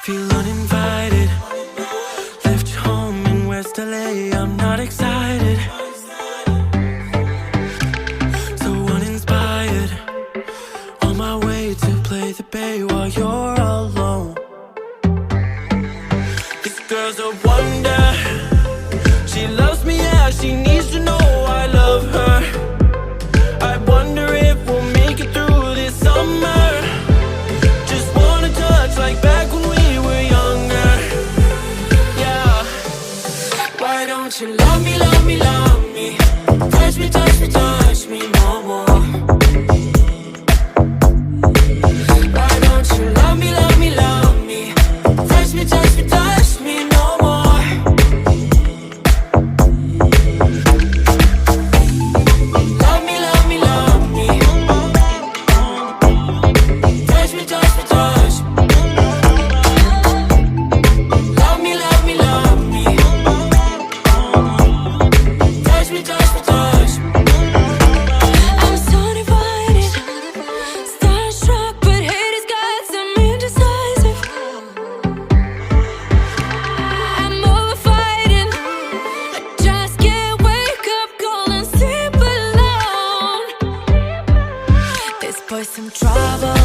Feel uninvited. Left home in West LA, I'm not excited. So uninspired. On my way to play the bay while you're alone. This girl's a wonder. She loves me, yeah, she needs to know I love her. I wonder if we'll make it through this summer. Just wanna touch like back when we were younger. Yeah. Why don't you love me, love me, love me? Touch me, touch me, touch me no more. Why don't you love me, love me, love me? Touch me, touch me, touch me no more. Love me, love me, love me. Touch me, touch me, touch me. Love me, love me, love me. Touch me, touch me, touch me. I'm so divided, starstruck, but haters got some indecisive. I'm over fighting, I just can't wake up cold and sleep alone. This boy's some trouble.